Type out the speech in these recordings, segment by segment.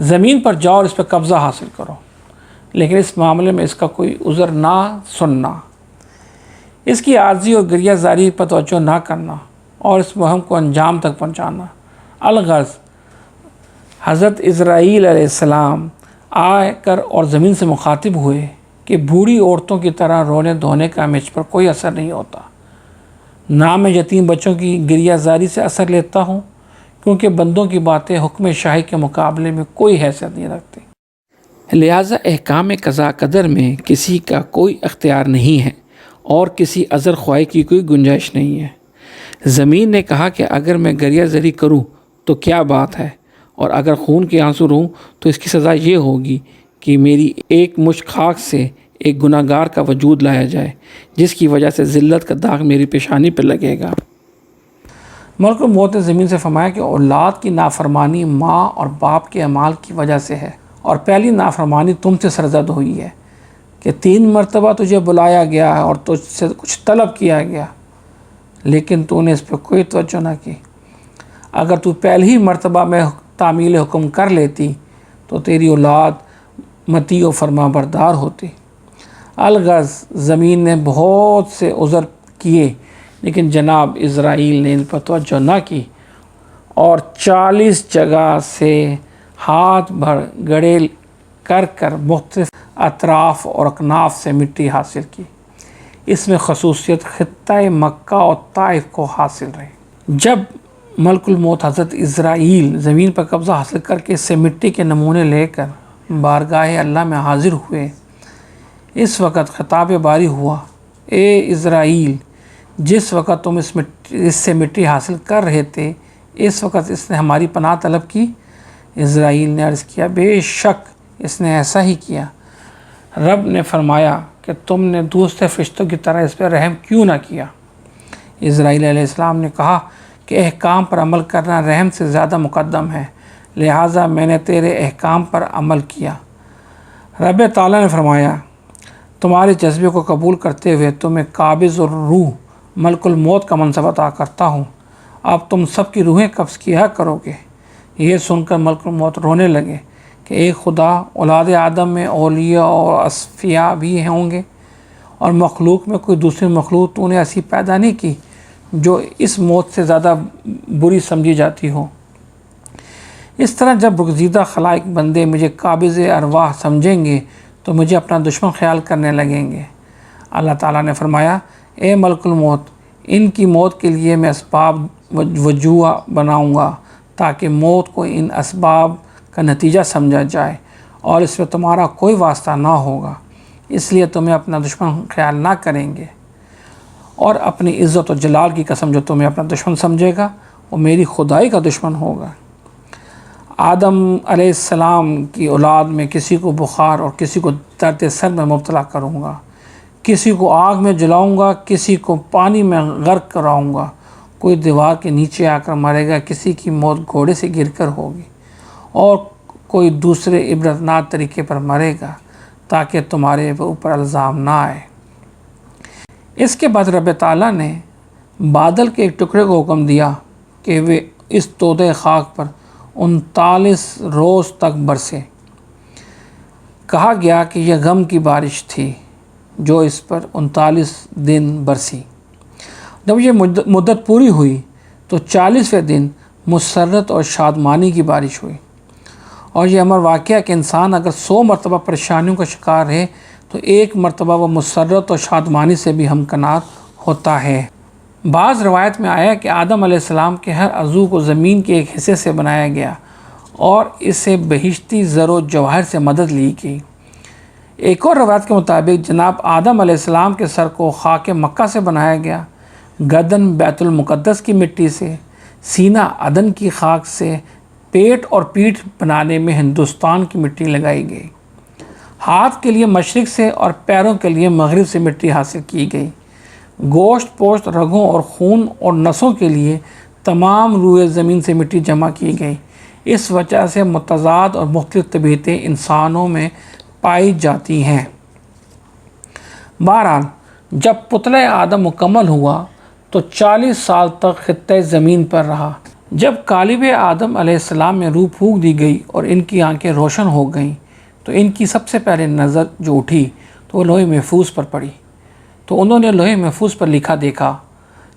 زمین پر جاؤ اور اس پہ قبضہ حاصل کرو، لیکن اس معاملے میں اس کا کوئی عذر نہ سننا، اس کی عاجزی اور گریہ زاری پر توجہ نہ کرنا اور اس مہم کو انجام تک پہنچانا۔ الغرض حضرت اسرائیل علیہ السلام آ کر اور زمین سے مخاطب ہوئے کہ بوڑھی عورتوں کی طرح رونے دھونے کا مجھ پر کوئی اثر نہیں ہوتا، نہ میں یتیم بچوں کی گریہ زاری سے اثر لیتا ہوں، کیونکہ بندوں کی باتیں حکم شاہی کے مقابلے میں کوئی حیثیت نہیں رکھتی، لہٰذا احکام قضاء قدر میں کسی کا کوئی اختیار نہیں ہے اور کسی عذر خواہی کی کوئی گنجائش نہیں ہے۔ زمین نے کہا کہ اگر میں گریہ زاری کروں تو کیا بات ہے، اور اگر خون کے آنسو روں تو اس کی سزا یہ ہوگی کہ میری ایک مشت خاک سے ایک گناہ گار کا وجود لایا جائے، جس کی وجہ سے ذلت کا داغ میری پیشانی پر لگے گا۔ ملک الموت نے زمین سے فرمایا کہ اولاد کی نافرمانی ماں اور باپ کے اعمال کی وجہ سے ہے، اور پہلی نافرمانی تم سے سرزد ہوئی ہے کہ 3 مرتبہ تجھے بلایا گیا اور تجھ سے کچھ طلب کیا گیا، لیکن تو نے اس پہ کوئی توجہ نہ کی۔ اگر تو پہلی مرتبہ میں تعمیل حکم کر لیتی تو تیری اولاد مطیع و فرما بردار ہوتی۔ الغرض زمین نے بہت سے عذر کیے، لیکن جناب اسرائیل نے ان پر توجہ نہ کی اور 40 جگہ سے ہاتھ بھر گڑھے کر کر مختلف اطراف اور اکناف سے مٹی حاصل کی۔ اس میں خصوصیت خطہ مکہ اور طائف کو حاصل رہی۔ جب ملک الموت حضرت اسرائیل زمین پر قبضہ حاصل کر کے اس سے مٹی کے نمونے لے کر بارگاہ اللہ میں حاضر ہوئے، اس وقت خطاب باری ہوا، اے اسرائیل، جس وقت تم اس سے مٹی حاصل کر رہے تھے اس وقت اس نے ہماری پناہ طلب کی۔ اسرائیل نے عرض کیا، بے شک اس نے ایسا ہی کیا۔ رب نے فرمایا کہ تم نے دوسرے فرشتوں کی طرح اس پہ رحم کیوں نہ کیا؟ اسرائیل علیہ السلام نے کہا کہ احکام پر عمل کرنا رحم سے زیادہ مقدم ہے، لہٰذا میں نے تیرے احکام پر عمل کیا۔ رب تعالیٰ نے فرمایا، تمہارے جذبے کو قبول کرتے ہوئے تمہیں قابض الروح ملک الموت کا منصب عطا کرتا ہوں، اب تم سب کی روحیں قبض کیا کرو گے۔ یہ سن کر ملک الموت رونے لگے کہ ایک خدا، اولاد آدم میں اولیاء اور اصفیاء بھی ہوں گے، اور مخلوق میں کوئی دوسری مخلوق تو نے ایسی پیدا نہیں کی جو اس موت سے زیادہ بری سمجھی جاتی ہو۔ اس طرح جب برگزیدہ خلائق بندے مجھے قابض ارواح سمجھیں گے تو مجھے اپنا دشمن خیال کرنے لگیں گے۔ اللہ تعالیٰ نے فرمایا، اے ملک الموت، ان کی موت کے لیے میں اسباب وجوہ بناؤں گا تاکہ موت کو ان اسباب کا نتیجہ سمجھا جائے اور اس میں تمہارا کوئی واسطہ نہ ہوگا، اس لیے تمہیں اپنا دشمن خیال نہ کریں گے، اور اپنی عزت و جلال کی قسم جو تمہیں اپنا دشمن سمجھے گا وہ میری خدائی کا دشمن ہوگا۔ آدم علیہ السلام کی اولاد میں کسی کو بخار اور کسی کو درد سر میں مبتلا کروں گا، کسی کو آگ میں جلاؤں گا، کسی کو پانی میں غرق کراؤں گا، کوئی دیوار کے نیچے آ کر مرے گا، کسی کی موت گھوڑے سے گر کر ہوگی، اور کوئی دوسرے عبرتناک طریقے پر مرے گا تاکہ تمہارے اوپر الزام نہ آئے۔ اس کے بعد رب تعالیٰ نے بادل کے ایک ٹکڑے کو حکم دیا کہ وہ اس تودہ خاک پر 39 روز تک برسے۔ کہا گیا کہ یہ غم کی بارش تھی جو اس پر 39 دن برسی۔ جب یہ مدت پوری ہوئی تو 40ویں دن مسرت اور شادمانی کی بارش ہوئی، اور یہ امر واقعہ کہ انسان اگر 100 مرتبہ پریشانیوں کا شکار ہے تو ایک مرتبہ وہ مسرت اور شادمانی سے بھی ہمکنار ہوتا ہے۔ بعض روایت میں آیا کہ آدم علیہ السلام کے ہر عضو کو زمین کے ایک حصے سے بنایا گیا اور اسے بہشتی زر و جواہر سے مدد لی گئی۔ ایک اور روایت کے مطابق جناب آدم علیہ السلام کے سر کو خاک مکہ سے بنایا گیا، گردن بیت المقدس کی مٹی سے، سینہ عدن کی خاک سے، پیٹ اور پیٹھ بنانے میں ہندوستان کی مٹی لگائی گئی، ہاتھ کے لیے مشرق سے اور پیروں کے لیے مغرب سے مٹی حاصل کی گئی، گوشت پوشت رگوں اور خون اور نسوں کے لیے تمام روئے زمین سے مٹی جمع کی گئی۔ اس وجہ سے متضاد اور مختلف طبیعتیں انسانوں میں پائی جاتی ہیں۔ بہرحال جب پتلہ آدم مکمل ہوا تو 40 سال تک خطہ زمین پر رہا، جب قالب آدم علیہ السلام میں روح پھونک دی گئی اور ان کی آنکھیں روشن ہو گئیں تو ان کی سب سے پہلے نظر جو اٹھی تو وہ لوح محفوظ پر پڑی، تو انہوں نے لوح محفوظ پر لکھا دیکھا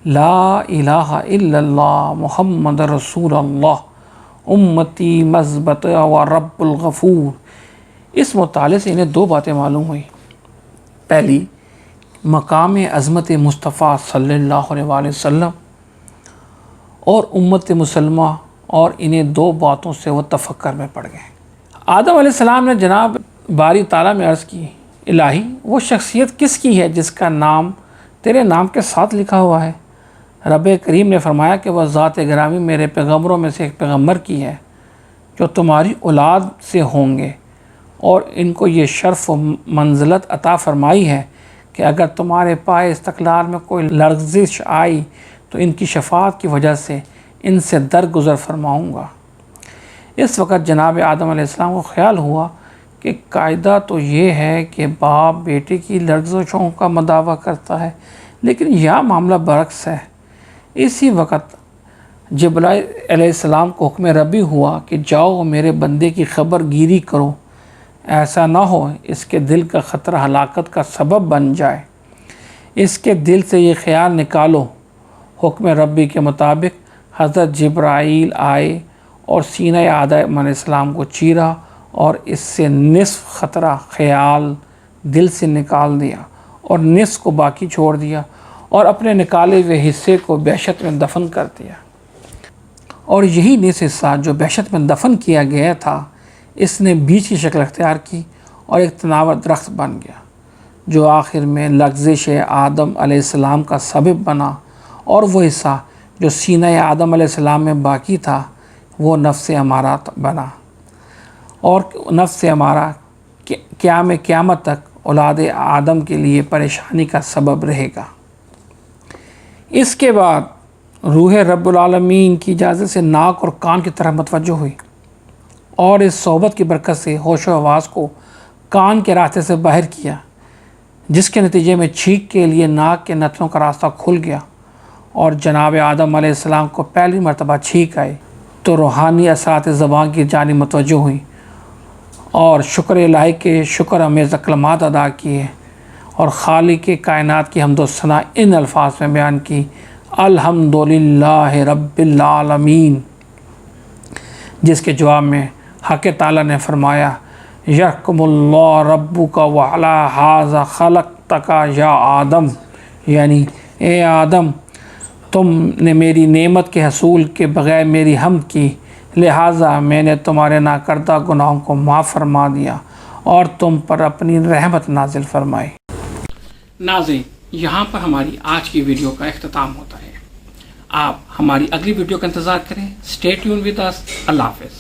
لا الہ الا اللہ محمد رسول اللہ امتی مذبت و رب الغفور۔ اس مطالعے سے انہیں دو باتیں معلوم ہوئی۔ پہلی، مقام عظمت مصطفیٰ صلی اللہ علیہ وآلہ وسلم اور امت مسلمہ، اور انہیں دو باتوں سے وہ تفکر میں پڑ گئے۔ آدم علیہ السلام نے جناب باری تعالیٰ میں عرض کی الہی وہ شخصیت کس کی ہے جس کا نام تیرے نام کے ساتھ لکھا ہوا ہے؟ رب کریم نے فرمایا کہ وہ ذات گرامی میرے پیغمبروں میں سے ایک پیغمبر کی ہے جو تمہاری اولاد سے ہوں گے، اور ان کو یہ شرف و منزلت عطا فرمائی ہے کہ اگر تمہارے پائے استقلال میں کوئی لرزش آئی تو ان کی شفاعت کی وجہ سے ان سے درگزر فرماؤں گا۔ اس وقت جناب آدم علیہ السلام کو خیال ہوا کہ قاعدہ تو یہ ہے کہ باپ بیٹے کی لرزشوں کا مداوع کرتا ہے، لیکن یہ معاملہ برعکس ہے۔ اسی وقت جبرائیل علیہ السلام کو حکم ربی ہوا کہ جاؤ میرے بندے کی خبر گیری کرو، ایسا نہ ہو اس کے دل کا خطرہ ہلاکت کا سبب بن جائے، اس کے دل سے یہ خیال نکالو۔ حکم ربی کے مطابق حضرت جبرائیل آئے اور سینہ آدم علیہ السلام کو چیرا اور اس سے نصف خطرہ خیال دل سے نکال دیا اور نصف کو باقی چھوڑ دیا اور اپنے نکالے ہوئے حصے کو بحشت میں دفن کر دیا، اور یہی نصف حصہ جو بحشت میں دفن کیا گیا تھا اس نے بیج کی شکل اختیار کی اور ایک تناور درخت بن گیا جو آخر میں لغزش آدم علیہ السلام کا سبب بنا، اور وہ حصہ جو سینہ آدم علیہ السلام میں باقی تھا وہ نفس امارہ بنا، اور نفس امارہ قیامت تک اولاد آدم کے لیے پریشانی کا سبب رہے گا۔ اس کے بعد روح رب العالمین کی اجازت سے ناک اور کان کی طرف متوجہ ہوئی، اور اس صحبت کی برکت سے ہوش و حواس کو کان کے راستے سے باہر کیا، جس کے نتیجے میں چھینک کے لیے ناک کے نتنوں کا راستہ کھل گیا، اور جناب آدم علیہ السلام کو پہلی مرتبہ چھینک آئی تو روحانی اثرات زبان کی جانب متوجہ ہوئی اور شکر الہی کے شکر امیز کلمات ادا کیے، اور خالق کائنات کی حمد و ثنا ان الفاظ میں بیان کی الحمدللہ رب العالمین، جس کے جواب میں حق تعالیٰ نے فرمایا یحکم اللہ ربک وعلی ھذا خلقتک یا آدم، یعنی اے آدم تم نے میری نعمت کے حصول کے بغیر میری حمد کی، لہٰذا میں نے تمہارے ناکردہ گناہوں کو معاف فرما دیا اور تم پر اپنی رحمت نازل فرمائی۔ ناظرین، یہاں پر ہماری آج کی ویڈیو کا اختتام ہوتا ہے۔ آپ ہماری اگلی ویڈیو کا انتظار کریں۔ Stay tuned with us. اللہ حافظ۔